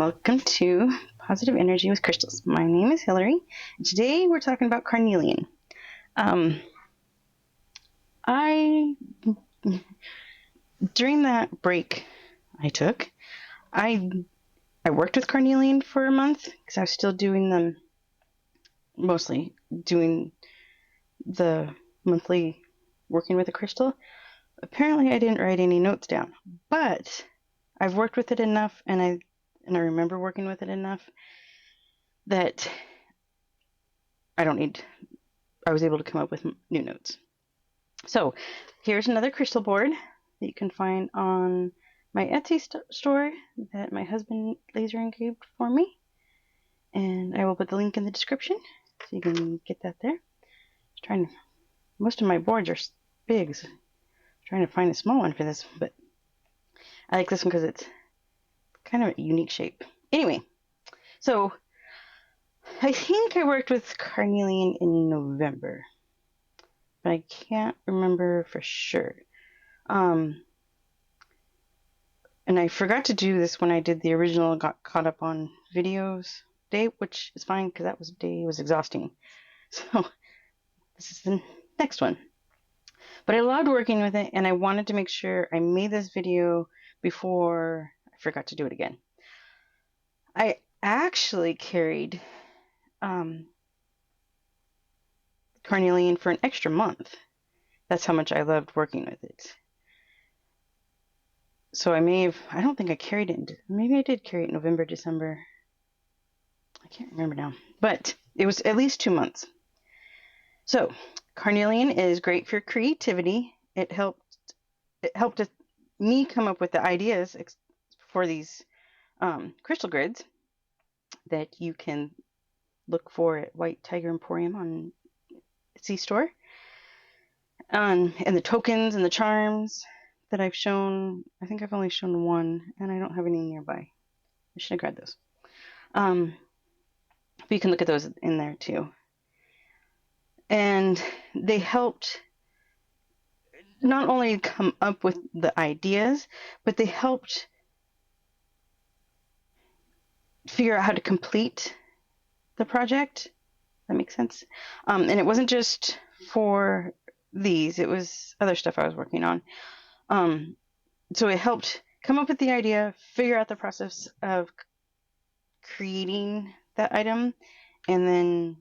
Welcome to Positive Energy with Crystals. My name is Hillary, and today we're talking about carnelian. I During that break I took, I worked with carnelian for a month because I was still doing them, mostly doing the monthly working with a crystal. Apparently, I didn't write any notes down, but I've worked with it enough, and I remember working with it enough that I was able to come up with new notes. So here's another crystal board that you can find on my Etsy store that my husband laser engraved for me. And I will put the link in the description so you can get that there. Most of my boards are big, so I'm trying to find a small one for this, but I like this one because it's kind of a unique shape. Anyway, so I think I worked with carnelian in November, but I can't remember for sure. And I forgot to do this when I did the original Got Caught Up on Videos day, which is fine because that day was exhausting. So this is the next one. But I loved working with it, and I wanted to make sure I made this video before I forgot to do it again. I actually carried carnelian for an extra month. That's how much I loved working with it. So I don't think I carried it, maybe I did carry it in November, December. I can't remember now, but it was at least 2 months. So carnelian is great for creativity. It helped me come up with the ideas for these crystal grids that you can look for at White Tiger Emporium on Etsy store. And the tokens and the charms that I've shown, I think I've only shown one, and I don't have any nearby. I should have grabbed those. But you can look at those in there too. And they helped not only come up with the ideas, but they helped figure out how to complete the project. That makes sense. And it wasn't just for these, it was other stuff I was working on. So it helped come up with the idea, figure out the process of creating that item, and then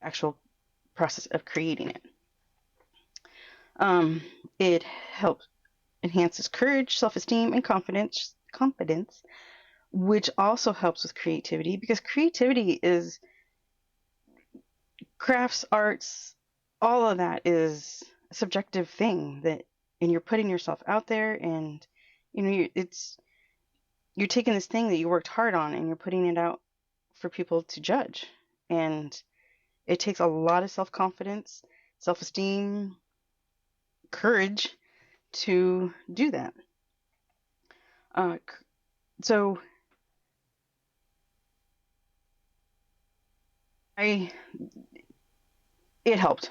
actual process of creating it. It helps enhances courage, self-esteem, and confidence, which also helps with creativity, because creativity is crafts, arts, all of that is a subjective thing and you're putting yourself out there, and you're taking this thing that you worked hard on and you're putting it out for people to judge, and it takes a lot of self-confidence, self-esteem, courage to do that. So it helped.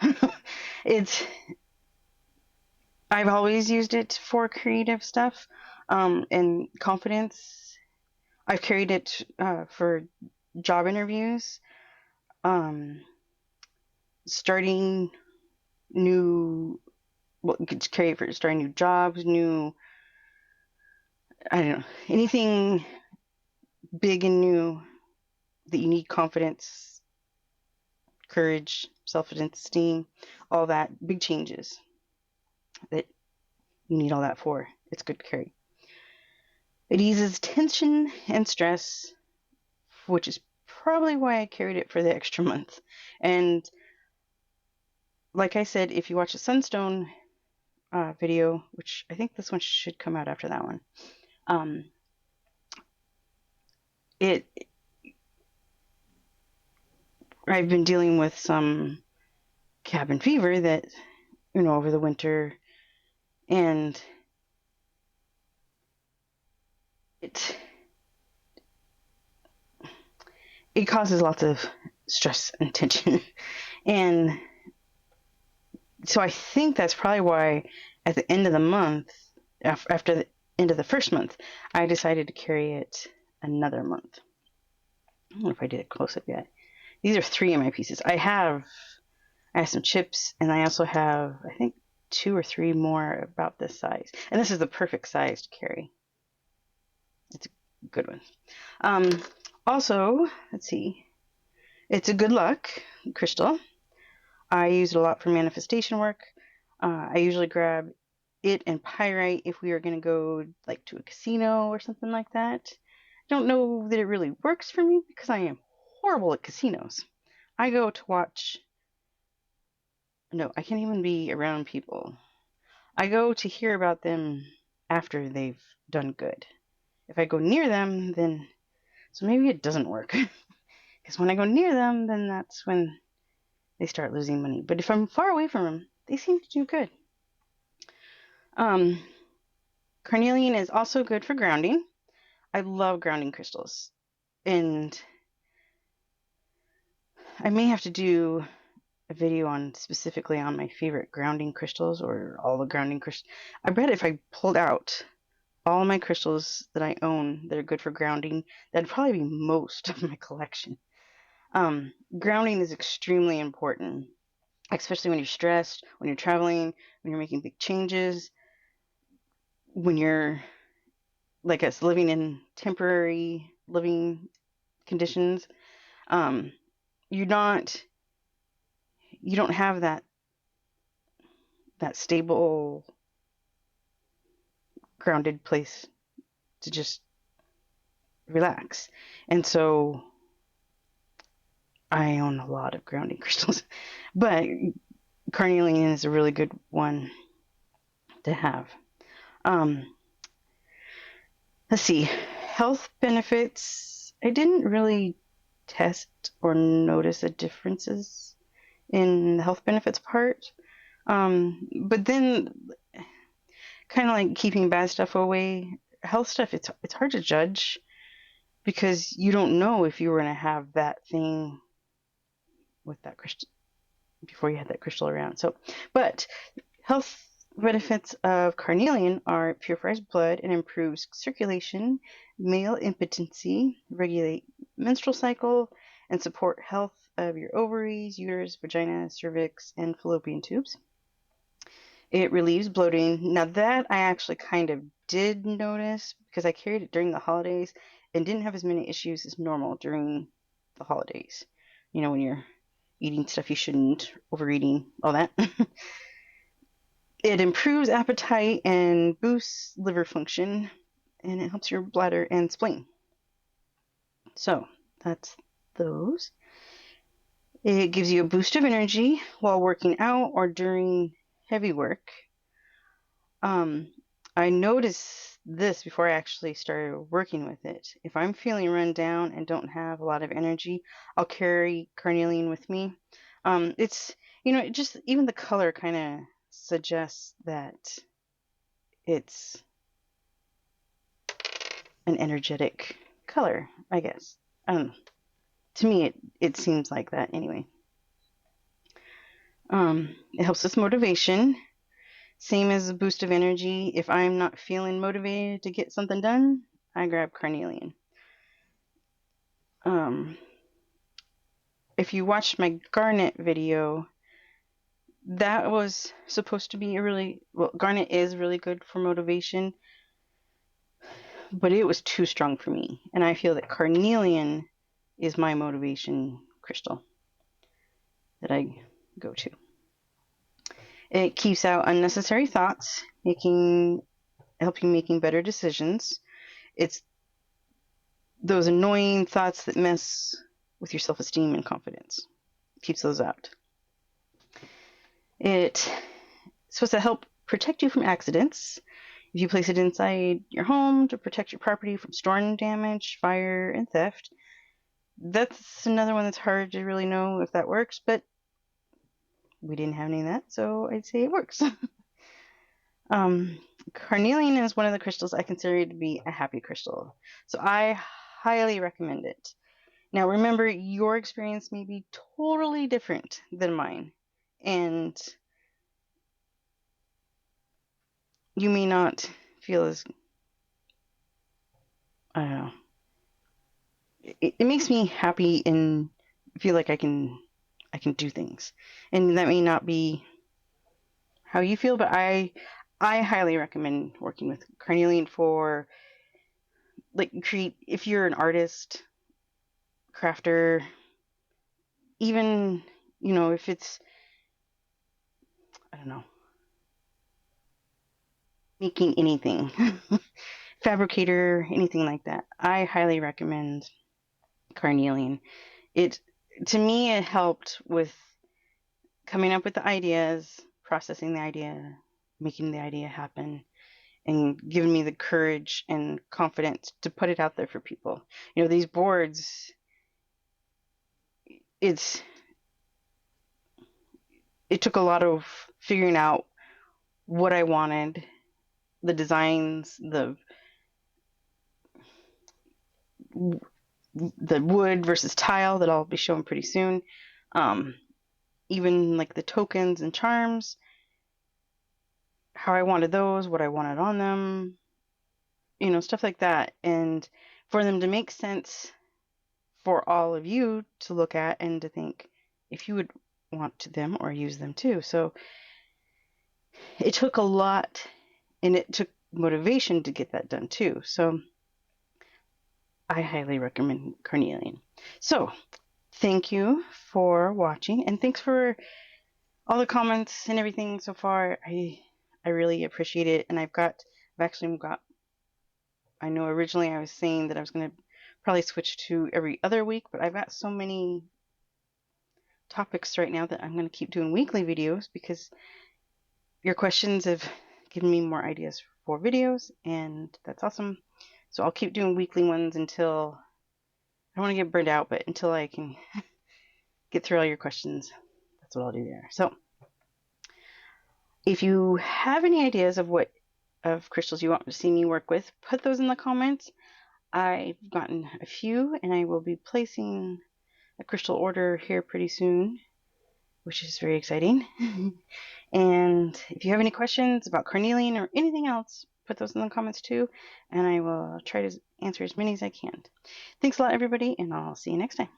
I've always used it for creative stuff, and confidence. I've carried it for job interviews, starting new. Well, you could carry it for starting new jobs, I don't know, anything big and new that you need confidence, courage, self-esteem, all that, big changes that you need all that for. It's good to carry. It eases tension and stress, which is probably why I carried it for the extra month. And like I said, if you watch the Sunstone video, which I think this one should come out after that one, I've been dealing with some cabin fever that, over the winter, and it causes lots of stress and tension. And so I think that's probably why at the end of the month, after end of the first month, I decided to carry it another month. I don't know if I did it close up yet. These are 3 of my pieces. I have some chips, and I also have, I think, 2 or 3 more about this size. And this is the perfect size to carry. It's a good one. Also, let's see. It's a good luck crystal. I use it a lot for manifestation work. I usually grab it and pyrite if we are going to go like to a casino or something like that. I don't know that it really works for me because I am horrible at casinos. I go to watch. No, I can't even be around people. I go to hear about them after they've done good. If I go near them, then. So maybe it doesn't work. Because when I go near them, then that's when they start losing money. But if I'm far away from them, they seem to do good. Carnelian is also good for grounding. I love grounding crystals. And I may have to do a video on specifically on my favorite grounding crystals or all the grounding crystals. I bet if I pulled out all my crystals that I own that are good for grounding, that'd probably be most of my collection. Grounding is extremely important, especially when you're stressed, when you're traveling, when you're making big changes, when you're like us living in temporary living conditions. You don't have that stable grounded place to just relax. And so I own a lot of grounding crystals, but carnelian is a really good one to have. Let's see, health benefits. I didn't really test or notice the differences in the health benefits part. But then kind of like keeping bad stuff away, health stuff, it's hard to judge because you don't know if you were going to have that thing with that crystal before you had that crystal around. So, but health benefits of carnelian are it purifies blood and improves circulation, male impotency, regulate menstrual cycle, and support health of your ovaries, uterus, vagina, cervix, and fallopian tubes. It relieves bloating. Now that I actually kind of did notice because I carried it during the holidays and didn't have as many issues as normal during the holidays. You know, when you're eating stuff you shouldn't, overeating, all that. It improves appetite and boosts liver function, and it helps your bladder and spleen. So that's those. It gives you a boost of energy while working out or during heavy work. I noticed this before I actually started working with it. If I'm feeling run down and don't have a lot of energy, I'll carry carnelian with me. It's, it just, even the color kind of suggests that it's an energetic color, I guess. To me, it seems like that anyway. It helps with motivation. Same as a boost of energy. If I'm not feeling motivated to get something done, I grab carnelian. If you watched my garnet video, that was supposed to be garnet is really good for motivation, but it was too strong for me. And I feel that carnelian is my motivation crystal that I go to. It keeps out unnecessary thoughts, helping making better decisions. It's those annoying thoughts that mess with your self-esteem and confidence. It keeps those out. It's supposed to help protect you from accidents. If you place it inside your home to protect your property from storm damage, fire, and theft. That's another one that's hard to really know if that works, but we didn't have any of that, so I'd say it works. Carnelian is one of the crystals I consider to be a happy crystal, so I highly recommend it. Now remember, your experience may be totally different than mine, and you may not feel as I don't know. It makes me happy and feel like I can do things. And that may not be how you feel, but I highly recommend working with Carnelian for like create if you're an artist, crafter, even if it's I don't know, making anything, fabricator, anything like that. I highly recommend Carnelian. It to me it helped with coming up with the ideas, processing the idea, making the idea happen, and giving me the courage and confidence to put it out there for people. These boards, it's it took a lot of figuring out what I wanted, the designs, the wood versus tile that I'll be showing pretty soon. Um, Even like the tokens and charms, how I wanted those, what I wanted on them, stuff like that. And for them to make sense for all of you to look at and to think if you would want to them or use them too. So it took a lot and it took motivation to get that done too. So I highly recommend Carnelian. So thank you for watching and thanks for all the comments and everything so far. I really appreciate it. And I've actually got, I know originally I was saying that I was going to probably switch to every other week, but I've got so many topics right now that I'm going to keep doing weekly videos because your questions have given me more ideas for videos, and that's awesome. So I'll keep doing weekly ones until I don't want to get burned out, but until I can get through all your questions. That's what I'll do there. So if you have any ideas of crystals you want to see me work with, put those in the comments. I've gotten a few, and I will be placing a crystal order here pretty soon, which is very exciting. And if you have any questions about Carnelian or anything else, put those in the comments too, and I will try to answer as many as I can. Thanks a lot, everybody, and I'll see you next time.